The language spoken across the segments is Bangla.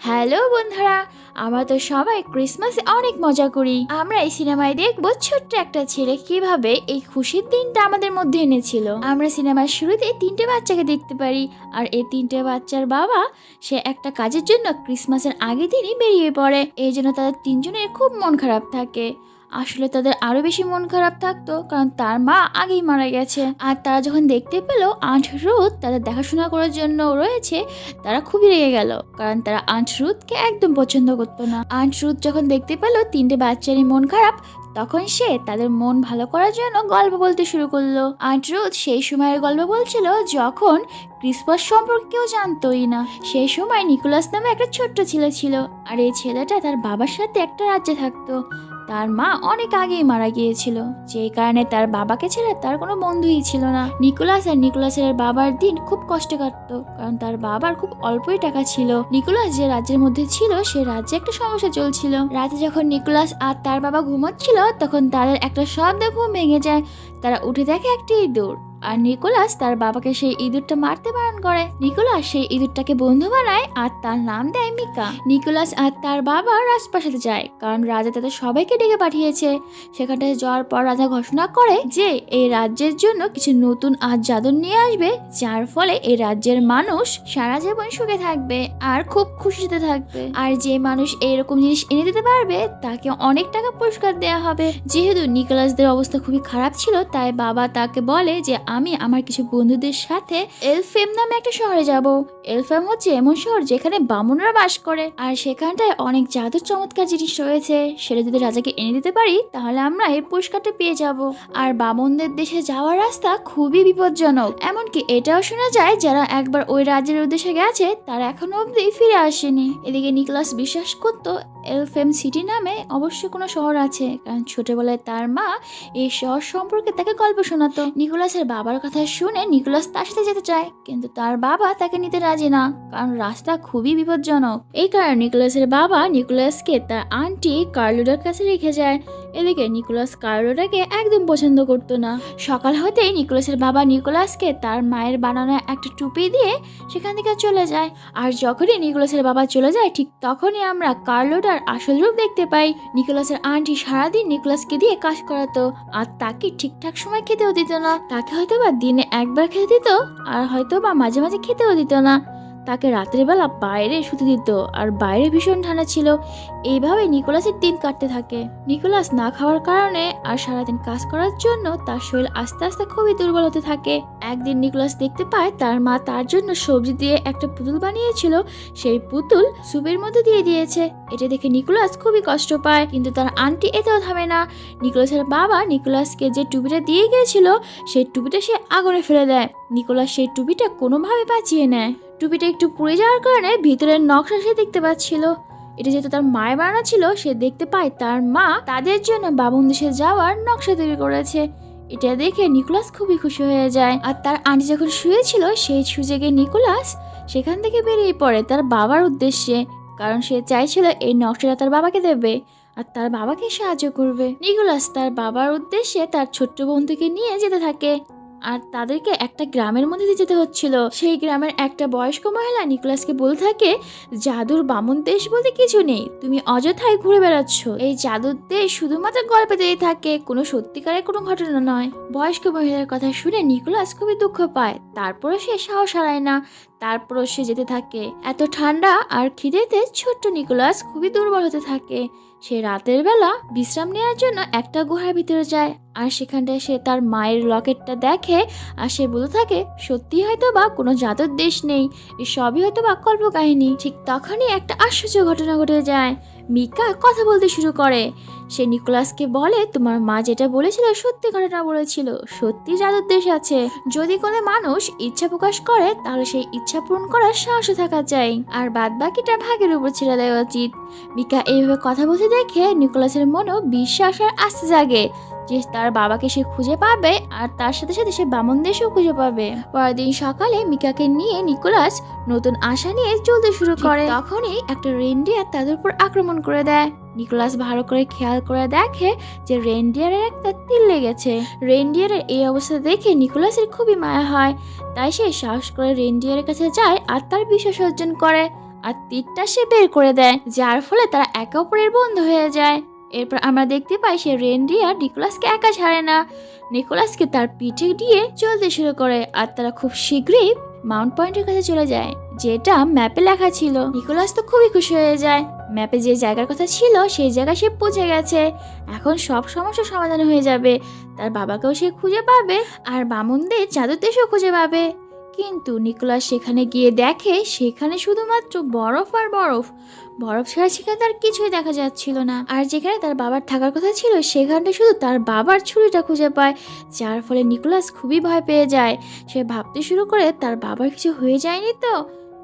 হ্যালো বন্ধুরা, আমরা তো সবাই ক্রিসমাসে অনেক মজা করি। আমরা এই সিনেমায় দেখবো ছোট্ট একটা ছেলে কিভাবে এই খুশির দিনটা আমাদের মধ্যে এনেছিল। আমরা সিনেমার শুরুতে তিনটে বাচ্চাকে দেখতে পারি, আর এই তিনটে বাচ্চার বাবা সে একটা কাজের জন্য ক্রিসমাসের আগের দিনই বেরিয়ে পড়ে। এই জন্য তাদের তিনজনের খুব মন খারাপ থাকে। আসলে তাদের আরো বেশি মন খারাপ থাকতো, কারণ তার মা আগেই মারা গেছে। আর তারা যখন দেখতে পেল আন্ট রুথ তাদের দেখাশোনা করার জন্য রয়েছে, তারা খুবই রেগে গেল, কারণ তারা আন্ট রুথকে একদম পছন্দ করতো না। আন্ট রুথ যখন দেখতে পেল তিনটে বাচ্চারই মন খারাপ, তখন সে তাদের মন ভালো করার জন্য গল্প বলতে শুরু করলো। আন্ট রুথ সেই সময়ের গল্প বলছিল যখন ক্রিসমাস সম্পর্কে কেউ জানতোই না। সেই সময় নিকোলাস নামে একটা ছোট্ট ছেলে ছিল, আর এই ছেলেটা তার বাবার সাথে একটা রাজ্যে থাকতো। তার মা অনেক আগেই মারা গিয়েছিল, যেই কারণে তার বাবাকে ছেড়ে তার কোনো বন্ধুই ছিল না। নিকোলাস আর নিকোলাসের বাবার দিন খুব কষ্টে কাটতো, কারণ তার বাবার খুব অল্পই টাকা ছিল। নিকোলাস যে রাজ্যের মধ্যে ছিল সে রাজ্যে একটা সমস্যা চলছিল। রাতে যখন নিকোলাস আর তার বাবা ঘুমোচ্ছিল, তখন তাদের একটা শব্দে ঘুম ভেঙে যায়। তারা উঠে দেখে একটি ইঁদুর, আর নিকোলাস তার বাবাকে সেই ইঁদুরটা মারতে বারণ করে। নিকোলাস সেই ইঁদুরটাকে বন্ধু বানায় আর তার নাম দেয় মিকা। নিকোলাস আর তার বাবা রাজপ্রাসাদে যায়, কারণ রাজা তাদের সবাইকে ডেকে পাঠিয়েছে। সেখানটায় যাওয়ার পর রাজা ঘোষণা করে যে এই রাজ্যের জন্য কিছু নতুন আর জাদু নিয়ে আসবে, যার ফলে এই রাজ্যের মানুষ সারা জীবন সুখে থাকবে আর খুব খুশিতে থাকবে। আর যে মানুষ এইরকম জিনিস এনে দিতে পারবে তাকে অনেক টাকা পুরস্কার দেওয়া হবে। যেহেতু নিকোলাসদের অবস্থা খুবই খারাপ ছিল, তাই বাবা তাকে বলে যে আমি আমার কিছু বন্ধুদের সাথে এলফেম নামে একটা শহরে যাব। এলফেম হচ্ছে এমন শহর যেখানে বামুনরা বাস করে, আর সেখানটায় অনেক জাদুর চমৎকার জিনিস রয়েছে। সেটা যদি রাজাকে এনে দিতে পারি তাহলে আমরা এই পুরস্কারটা পেয়ে যাব। আর বামুনদের দেশে যাওয়ার রাস্তা খুবই বিপজ্জনক, এমনকি এটাও শোনা যায় যারা একবার ওই রাজ্যের উদ্দেশ্যে গেছে তারা এখনো অব্দি ফিরে আসেনি। এদিকে নিকোলাস বিশ্বাস করতো এলফেম সিটি নামে অবশ্যই কোনো শহর আছে, কারণ ছোটবেলায় তার মা এই শহর সম্পর্কে তাকে গল্প শোনাতো। নিকোলাসের বাবার কথা শুনে নিকোলাস তার সাথে যেতে চায়, কিন্তু তার বাবা তাকে নিতে রাজি না, কারণ রাস্তা খুবই বিপজ্জনক। এই কারণে নিকোলাসের বাবা নিকোলাসকে তার আন্টি কার্লোডার কাছে রেখে যায়। এদিকে নিকোলাস কার্লোডাকে একদম পছন্দ করতো না। সকাল হতেই নিকোলাসের বাবা নিকোলাসকে তার মায়ের বানানো একটা টুপি দিয়ে সেখান থেকে চলে যায়। আর যখনই নিকোলাসের বাবা চলে যায়, ঠিক তখনই আমরা কার্লোডার আসল রূপ দেখতে পাই। নিকোলাসের আন্টি সারাদিন নিকোলাসকে দিয়ে কাজ করাতো, আর তাকে ঠিকঠাক সময় খেতেও দিত না। তাকে হয়তো বা দিনে একবার খেতে দিত, আর হয়তো বা মাঝে মাঝে খেতেও দিত না। তাকে রাত্রের বেলা বাইরে শুতে দিত, আর বাইরে ভীষণ ঠান্ডা ছিল। এইভাবে নিকোলাসের দিন কাটতে থাকে। নিকোলাস না খাওয়ার কারণে আর সারাদিন কাজ করার জন্য তার শরীর আস্তে আস্তে খুবই দুর্বল হতে থাকে। একদিন নিকোলাস দেখতে পায় তার মা তার জন্য সবজি দিয়ে একটা পুতুল বানিয়েছিল, সেই পুতুল সুপের মধ্যে দিয়ে দিয়েছে। এটা দেখে নিকোলাস খুবই কষ্ট পায়, কিন্তু তার আন্টি এতেও থামে না। নিকোলাসের বাবা নিকোলাসকে যে টুপিটা দিয়ে গিয়েছিল সেই টুপিটা সে আগুনে ফেলে দেয়। নিকোলাস সেই টুপিটা কোনোভাবে বাঁচিয়ে নেয়। টুপিটা একটু পুড়ে যাওয়ার কারণে ভিতরের নকশা সে দেখতে পাচ্ছিল। এটা যেহেতু তার মায়ের বানানো ছিল, সে দেখতে পায় তার মা তাদের জন্য বামুন দেশে যাওয়ার নকশা তৈরি করেছে। এটা দেখে নিকোলাস খুবই খুশি হয়ে যায়। আর তার আন্টি যখন শুয়েছিল সেই সুযোগে নিকোলাস সেখান থেকে বেরিয়ে পড়ে তার বাবার উদ্দেশ্যে, কারণ সে চাইছিল এই নকশাটা তার বাবাকে দেবে আর তার বাবাকে সাহায্য করবে। নিকোলাস তার বাবার উদ্দেশ্যে তার ছোট্ট বন্ধুকে নিয়ে যেতে থাকে, আর তাদেরকে একটা গ্রামের মধ্যে দিয়ে যেতে হচ্ছিল। সেই গ্রামের একটা বয়স্ক মহিলা নিকোলাসকে বলতে থাকে, জাদুর বামুন দেশ বলতে কিছু নেই, তুমি অযথাই ঘুরে বেড়াচ্ছ। এই জাদুর দেশ শুধুমাত্র গল্পেতেই থাকে, কোনো সত্যিকারের কোনো ঘটনা নয়। বয়স্ক মহিলার কথা শুনে নিকোলাস খুবই দুঃখ পায়, তারপরও সে সাহস হারায় না। তারপরও সে যেতে থাকে। এত ঠান্ডা আর খিদেতে ছোট্ট নিকোলাস খুবই দুর্বল হতে থাকে। সে রাতের বেলা বিশ্রাম নেওয়ার জন্য একটা গুহার ভিতরে যায়, আর সেখানটায় সে তার মায়ের লকেটটা দেখে, আর সে বলতে থাকে সত্যি হয়তো বা কোনো জাদুর দেশ নেই, এই সবই হয়তো বা কল্পকাহিনী। ঠিক তখনই একটা আশ্চর্য ঘটনা ঘটে যায়। মিকা কথা বলতে শুরু করে। সে নিকোলাসকে বলে, তোমার মা যেটা বলেছিল সত্যি ঘটনা বলেছিল, সত্যি জাদুর দেশ আছে। যদি কোনো মানুষ ইচ্ছা প্রকাশ করে তাহলে সেই ইচ্ছা পূরণ করার সাহসও থাকা চাই, আর বাদ বাকিটা ভাগের উপর ছেড়ে দেওয়া উচিত। মিকা এইভাবে কথা বলতে দেখে নিকোলাসের মনও বিশ্বাস আর আস্থা জাগে যে তার বাবাকে সে খুঁজে পাবে, আর তার সাথে সাথে সে বামন দেশও খুঁজে পাবে। পরের দিন সকালে মিকাকে নিয়ে নিকোলাস নতুন আশা নিয়ে চলতে শুরু করে। তখনই একটা রেনডিয়ার তাদের উপর আক্রমণ করে দেয়। নিকোলাস ভালো করে খেয়াল করে দেখে যে রেনডিয়ারের একটা তিল লেগেছে। রেনডিয়ারের এই অবস্থা দেখে নিকোলাসের খুবই মায়া হয়, তাই সে সাহস করে রেনডিয়ারের কাছে যায় আর তার বিশ্বাস অর্জন করে। আর তীরটা সে বের করে দেয়, যার ফলে তারা একে অপরের বন্ধু হয়ে যায়। এরপর আমরা দেখতে পাই সে রেনডিয়ার নিকোলাসকে একা ছাড়ে না, নিকোলাসকে তার পিঠে দিয়ে চলতে শুরু করে। আর তারা খুব শীঘ্রই মাউন্ট পয়েন্টের কাছে চলে যায়, যেটা ম্যাপে লেখা ছিল। নিকোলাস তো খুবই খুশি হয়ে যায়, ম্যাপে যে জায়গার কথা ছিল সেই জায়গায় সে পৌঁছে গেছে। এখন সব সমস্যার সমাধান হয়ে যাবে, তার বাবাকেও সে খুঁজে পাবে আর বামুনদের জাদুর দেশও খুঁজে পাবে। কিন্তু নিকোলাস সেখানে গিয়ে দেখে সেখানে শুধুমাত্র বরফ আর বরফ, বরফ ছাড়া সেখানে তার কিছুই দেখা যাচ্ছিল না। আর যেখানে তার বাবার থাকার কথা ছিল সেখানটা শুধু তার বাবার ছুরিটা খুঁজে পায়, যার ফলে নিকোলাস খুবই ভয় পেয়ে যায়। সে ভাবতে শুরু করে তার বাবার কিছু হয়ে যায়নি তো।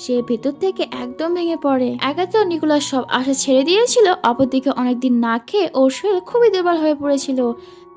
সে ভেতর থেকে একদম ভেঙে পড়ে। একে তো নিকোলাস সব আশা ছেড়ে দিয়েছিল, অপরদিকে অনেকদিন না খেয়ে ওর শরীর খুবই দুর্বল হয়ে পড়েছিল,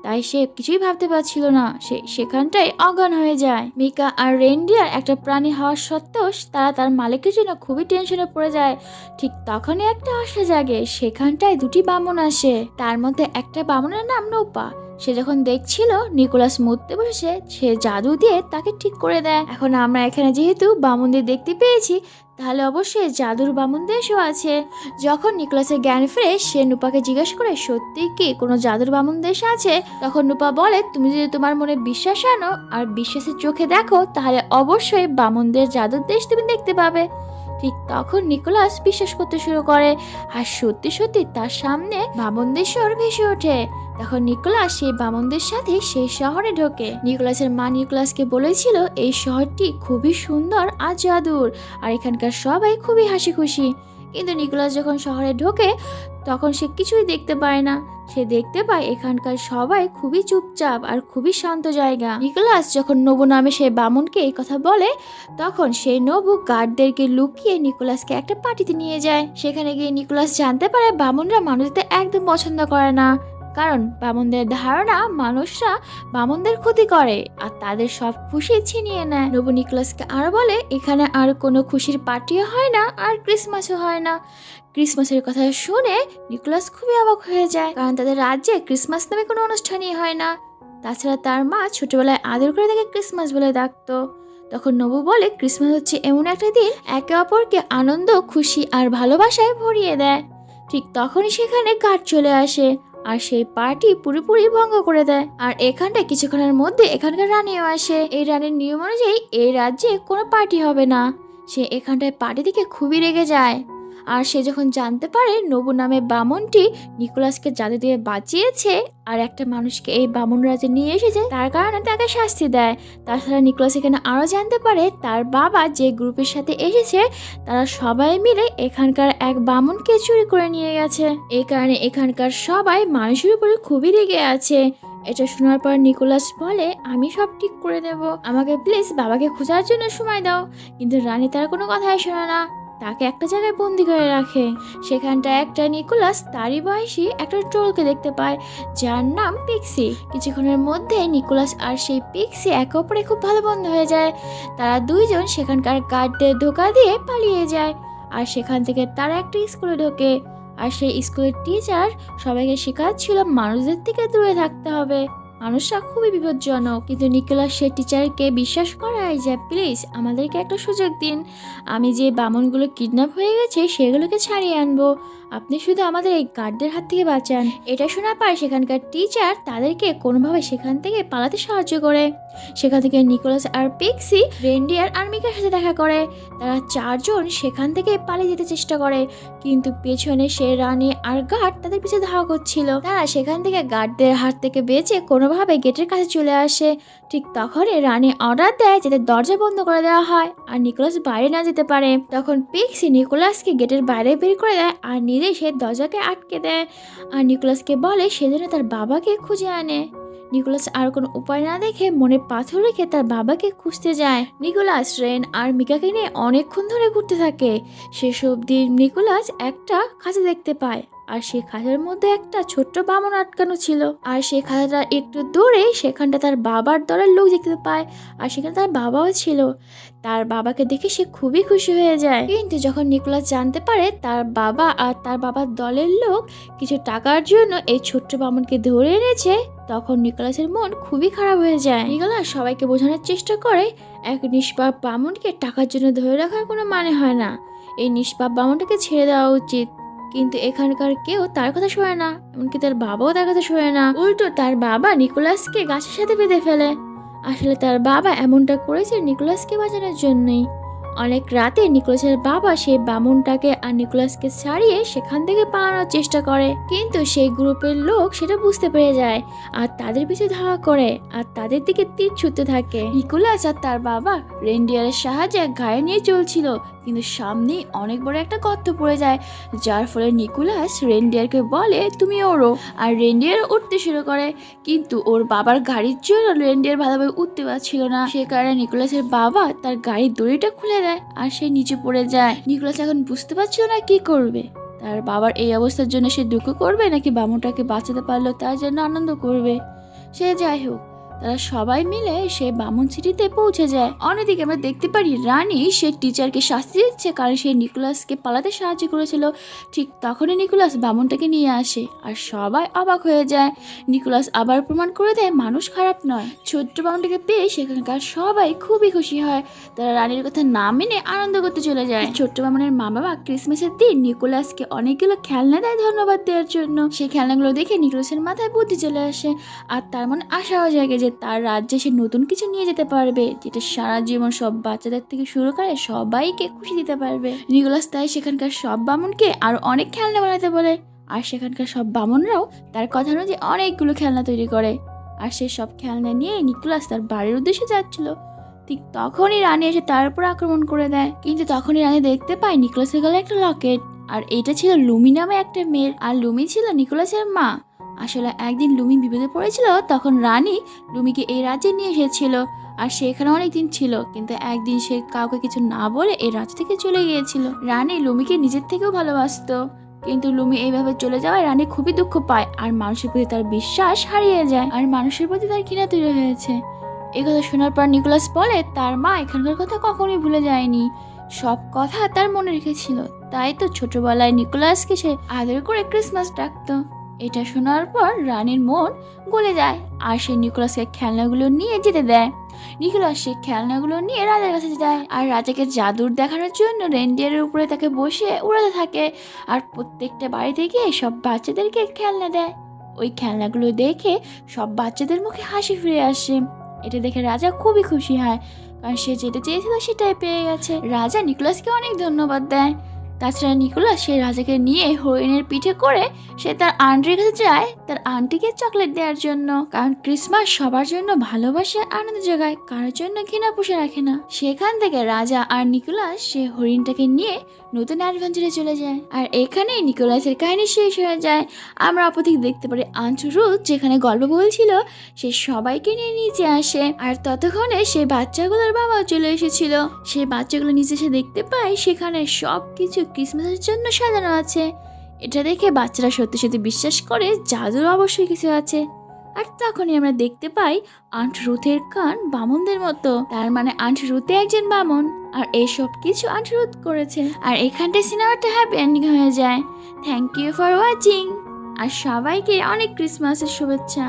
তাই সে কিছুই ভাবতে পারছিল না। সে সেখানটাই অজ্ঞান হয়ে যায়। মিকা আর রেনডিয়ার একটা প্রাণী হওয়ার সত্ত্বেও তারা তার মালিকের জন্য খুবই টেনশনে পড়ে যায়। ঠিক তখনই একটা আশা জাগে, সেখানটায় দুটি বামন আসে, তার মধ্যে একটা বামনের নাম নৌপা। সে যখন দেখছিল নিকোলাস মরতে বসেছে, সে জাদু দিয়ে তাকে ঠিক করে দেয়। এখন আমরা এখানে যেহেতু বামুনদের দেখতে পেয়েছি, তাহলে অবশ্যই জাদুর বামুন দেশও আছে। যখন নিকোলাসের জ্ঞান ফিরে সে নুপাকে জিজ্ঞেস করে সত্যি কি কোনো জাদুর বামুন দেশ আছে, তখন নুপা বলে তুমি যদি তোমার মনে বিশ্বাস আনো আর বিশ্বাসের চোখে দেখো, তাহলে অবশ্যই বামুনদের জাদুর দেশ তুমি দেখতে পাবে। ঠিক তখন নিকোলাস বিশ্বাস করতে শুরু করে, আর সত্যি সত্যি তার সামনে বামুনদের শহর ভেসে ওঠে। তখন নিকোলাস সেই বামুনদের সাথে সেই শহরে ঢোকে। নিকোলাসের মা নিকোলাসকে বলেছিল এই শহরটি খুবই সুন্দর আর জাদুর, আর এখানকার সবাই খুবই হাসি খুশি। কিন্তু নিকোলাস যখন শহরে ঢোকে তখন সে কিছুই দেখতে পায় না। সে দেখতে পায় এখানকার সবাই খুবই চুপচাপ আর খুবই শান্ত জায়গা। নিকোলাস যখন নবু নামে সেই বামুনকে এই কথা বলে, তখন সেই নবু গার্ডদেরকে লুকিয়ে নিকোলাসকে একটা পার্টিতে নিয়ে যায়। সেখানে গিয়ে নিকোলাস জানতে পারে বামুনরা মানুষদের একদম পছন্দ করে না, কারণ বামুনদের ধারণা মানুষরা বামুনদের ক্ষতি করে আর তাদের সব খুশি ছিনিয়ে নেয়। নবু নিকোলাসকে আরো বলে এখানে আর কোনো খুশির পার্টিও হয় না আর ক্রিসমাসও হয় না। ক্রিসমাসের কথা শুনে নিকোলাস খুবই অবাক হয়ে যায়, কারণ তাদের রাজ্যে ক্রিসমাস নামে কোনো অনুষ্ঠানই হয় না। তাছাড়া তার মা ছোটবেলায় আদর করে তাকে ক্রিসমাস বলে ডাকতো। তখন নবু বলে ক্রিসমাস হচ্ছে এমন একটা দিন একে অপরকে আনন্দ, খুশি আর ভালোবাসায় ভরিয়ে দেয়। ঠিক তখনই সেখানে গার্ড চলে আসে আর সেই পার্টি পুরোপুরি ভঙ্গ করে দেয়। আর এখানটায় কিছুক্ষণের মধ্যে এখানকার রানীও আসে। এই রানীর নিয়ম অনুযায়ী এই রাজ্যে কোনো পার্টি হবে না। সে এখানটায় পার্টি থেকে খুবই রেগে যায়। আর সে যখন জানতে পারে নবু নামে বামনটি নিকোলাসকে জাদু দিয়ে বাঁচিয়েছে আর একটা মানুষকে এই বামন রাজ্যে নিয়ে এসেছে, তার কারণে তাকে শাস্তি দেয়। তাছাড়া নিকোলাস এখানে আরো জানতে পারে তার বাবা যে গ্রুপের সাথে এসেছে তারা সবাই মিলে এখানকার এক বামনকে চুরি করে নিয়ে গেছে। এই কারণে এখানকার সবাই মানুষের উপরে খুবই রেগে আছে। এটা শোনার পর নিকোলাস বলে আমি সব ঠিক করে দেব, আমাকে প্লিজ বাবাকে খোঁজার জন্য সময় দাও। কিন্তু রানী তার কোনো কথাই শোনে না, তাকে একটা জায়গায় বন্দি করে রাখে। সেখানটা একটা নিকোলাস তারই বয়সী একটা ট্রোলকে দেখতে পায়, যার নাম পিক্সি। কিছুক্ষণের মধ্যে নিকোলাস আর সেই পিক্সি একে অপরে খুব ভালো বন্ধু হয়ে যায়। তারা দুইজন সেখানকার গার্ডদের ধোকা দিয়ে পালিয়ে যায়। আর সেখান থেকে তারা একটা স্কুলে ঢোকে। আর সেই স্কুলের টিচার সবাইকে শেখাচ্ছিল মানুষদের থেকে দূরে থাকতে হবে, মানুষরা খুবই বিপজ্জনক। কিন্তু নিকোলাস সে টিচারকে বিশ্বাস করায় যে প্লিজ আমাদেরকে একটা সুযোগ দিন, আমি যে বামনগুলো কিডন্যাপ হয়ে গেছে সেগুলোকে ছাড়িয়ে আনবো, আপনি শুধু আমাদের এই গার্ডদের হাত থেকে বাঁচান। এটা শোনার পর সেখানকার টিচার তাদেরকে কোনোভাবে সেখান থেকে পালাতে সাহায্য করে। সেখান থেকে নিকোলাস আর পিক্সি রেনডিয়ার আর মিকার সাথে দেখা করে। তারা চারজন সেখান থেকে পালিয়ে যেতে চেষ্টা করে, কিন্তু পেছনে সে রানী আর গার্ড তাদের পিছনে ধাওয়া করছিল। তারা সেখান থেকে গার্ডদের হাত থেকে বেঁচে কোনোভাবে গেটের কাছে চলে আসে। ঠিক তখনই রানী অর্ডার দেয় যাতে দরজা বন্ধ করে দেওয়া হয় আর নিকোলাস বাইরে না যেতে পারে। তখন পিক্সি নিকোলাসকে গেটের বাইরে বের করে দেয় আর নিজে সে দরজাকে আটকে দেয় আর নিকোলাসকে বলে সেজন্য তার বাবাকে খুঁজে আনে। নিকোলাস আর কোনো উপায় না দেখে মনে পাথর রেখে তার বাবাকে খুঁজতে যায়। নিকোলাস রেন আর মিকাকে নিয়ে অনেকক্ষণ ধরে ঘুরতে থাকে। সেসব দিন নিকোলাস একটা খাঁচা দেখতে পায় আর সেই খাঁচার মধ্যে একটা ছোট্ট বামন আটকানো ছিল। আর সেই খাঁচাটা একটু দূরে সেখানটা তার বাবার দলের লোক দেখতে পায় আর সেখানে তার বাবাও ছিল। তার বাবাকে দেখে সে খুবই খুশি হয়ে যায়। কিন্তু যখন নিকোলাস জানতে পারে তার বাবা আর তার বাবার দলের লোক কিছু টাকার জন্য এই ছোট্ট বামনকে ধরে এনেছে, তখন নিকোলাসের মন খুবই খারাপ হয়ে যায়। নিকোলাস সবাইকে বোঝানোর চেষ্টা করে এক নিষ্পাপ বামনকে টাকার জন্য ধরে রাখার কোনো মানে হয় না। এই নিষ্পাপ বামনটাকে ছেড়ে দেওয়া উচিত। কিন্তু এখানকার কেউ তার কথা শোনে না, এমনকি তার বাবাও তার কথা শোনে না। উল্টো তার বাবা নিকোলাসকে গাছের সাথে বেঁধে ফেলে। আসলে তার বাবা এমনটা করেছে নিকোলাসকে বাঁচানোর জন্যই। অনেক রাতে নিকোলাসের বাবা সেই বামনটাকে আর নিকোলাসকে ছাড়িয়ে সেখান থেকে পালানোর চেষ্টা করে, কিন্তু সেই গ্রুপের লোক সেটা বুঝতে পেরে যায় আর তাদের পিছু ধাওয়া করে আর তাদের দিকে তীর ছুটতে থাকে। নিকোলাস আর তার বাবা রেনডিয়ারের সাহায্যে গাড়ি নিয়ে চলছিল, কিন্তু সামনেই অনেক বড় একটা গর্ত পড়ে যায়, যার ফলে নিকোলাস রেনডিয়ারকে বলে তুমি ওড়ো, আর রেনডিয়ার উঠতে শুরু করে। কিন্তু ওর বাবার গাড়ির জন্য রেনডিয়ার ভালোভাবে উঠতে পারছিল না, সে কারণে নিকোলাসের বাবা তার গাড়ির দড়িটা খুলে দেয় আর সে নিচে পড়ে যায়। নিকোলাস এখন বুঝতে পারছিল না কি করবে। তার বাবার এই অবস্থার জন্য সে দুঃখ করবে নাকি বামনটাকে বাঁচাতে পারলো তার জন্য আনন্দ করবে। সে যাই হোক, তারা সবাই মিলে সেই বামন সিটিতে পৌঁছে যায়। অন্যদিকে আমরা দেখতে পারি রানী সে টিচারকে শাস্তি দিচ্ছে কারণ সে নিকোলাসকে পালাতে সাহায্য করেছিল। ঠিক তখনই নিকোলাস বামনটাকে নিয়ে আসে আর সবাই অবাক হয়ে যায়। নিকোলাস আবার প্রমাণ করে দেয় মানুষ খারাপ নয়। ছোট্ট বামনটাকে পেয়ে সেখানকার সবাই খুবই খুশি হয়। তারা রানীর কথা না মেনে আনন্দ করতে চলে যায়। ছোট্ট বামনের মা বাবা ক্রিসমাসের দিন নিকোলাসকে অনেকগুলো খেলনা দেয় ধন্যবাদ দেওয়ার জন্য। সেই খেলনাগুলো দেখে নিকোলাসের মাথায় বুদ্ধি চলে আসে আর তার মনে আশাও জাগে যে তার রাজ্যে সে নতুন কিছু নিয়ে যেতে পারবে, যেটা সারা জীবন সব বাচ্চাদের থেকে শুরু করে সবাইকে খুশি দিতে পারবে। নিকোলাস তাই সেখানকার সব বামনকে আরো অনেক খেলনা বানাতে বলে, আর সেখানকার সব বামনরাও তার কথা অনুযায়ী অনেকগুলো খেলনা তৈরি করে। আর সেই সব খেলনা নিয়ে নিকোলাস তার বাড়ির উদ্দেশ্যে যাচ্ছিল। ঠিক তখনই রানী এসে তার উপর আক্রমণ করে দেয়। কিন্তু তখনই রানী দেখতে পায় নিকোলাসের গলায় একটা লকেট, আর এটা ছিল লুমি নামে একটা মেয়ের, আর লুমি ছিল নিকোলাসের মা। আসলে একদিন লুমি বিপদে পড়েছিল, তখন রানী লুমিকে এই রাজ্যে নিয়ে এসেছিল আর সে এখানে অনেকদিন ছিল, কিন্তু একদিন সে কাউকে কিছু না বলে এই রাজ্য থেকে চলে গিয়েছিল। রানী লুমিকে নিজের থেকেও ভালোবাসতো, কিন্তু লুমি এইভাবে চলে যাওয়ায় রানী খুবই দুঃখ পায় আর মানুষের প্রতি তার বিশ্বাস হারিয়ে যায় আর মানুষের প্রতি তার ঘৃণা তৈরি হয়েছে। এই কথা শোনার পর নিকোলাস বলে তার মা এখানকার কথা কখনোই ভুলে যায়নি, সব কথা তার মনে রেখেছিল, তাই তো ছোটবেলায় নিকোলাসকে সে আদর করে ক্রিসমাস ডাকতো। এটা শোনার পর রানীর মন গলে যায় আর সে নিকোলাসকে খেলনাগুলো নিয়ে যেতে দেয়। নিকোলাস সে খেলনাগুলো নিয়ে রাজার কাছে যায় আর রাজাকে জাদুর দেখানোর জন্য রেনডিয়ারের উপরে তাকে বসে উড়াতে থাকে আর প্রত্যেকটা বাড়িতে গিয়ে সব বাচ্চাদেরকে খেলনা দেয়। ওই খেলনাগুলো দেখে সব বাচ্চাদের মুখে হাসি ফিরে আসে। এটা দেখে রাজা খুবই খুশি হয় কারণ সে যেটা চেয়েছিল সেটাই পেয়ে গেছে। রাজা নিকোলাসকে অনেক ধন্যবাদ দেয়। তাছাড়া নিকোলাস সে রাজাকে নিয়ে হরিণের পিঠে করে সে তার আন্টির কাছে যায় তার আন্টিকে চকলেট দেওয়ার জন্য, কারণ ক্রিসমাস সবার জন্য ভালোবাসা আনন্দ জাগায়, কারোর জন্য ঘৃণা পুষে রাখে না। সেখান থেকে রাজা আর নিকোলাস সে হরিণটাকে নিয়ে নতুন অ্যাডভেঞ্চারে চলে যায় আর এখানেই নিকোলাসের কাহিনী শেষ হয়ে যায়। আমরা অপরদিকে দেখতে পারি আন্ট রুথ যেখানে গল্প বলছিল সে সবাইকে নিয়ে নিচে আসে আর ততক্ষণে সেই বাচ্চাগুলোর বাবাও চলে এসেছিল। সেই বাচ্চাগুলো নিচে এসে দেখতে পায় সেখানে সবকিছু ক্রিসমাসের জন্য সাজানো আছে। এটা দেখে বাচ্চারা সত্যি সত্যি বিশ্বাস করে জাদুর অবশ্যই কিছু আছে। আর তখনই আমরা দেখতে পাই আন্ট রুথের কান বামনদের মতো, তার মানে আন্ট রুথে একজন বামন আর এইসব কিছু আন্ট রুথ করেছে। আর এখানটায় সিনেমাটা হ্যাপি এন্ডিং হয়ে যায়। থ্যাংক ইউ ফর ওয়াচিং আর সবাইকে অনেক ক্রিসমাসের শুভেচ্ছা।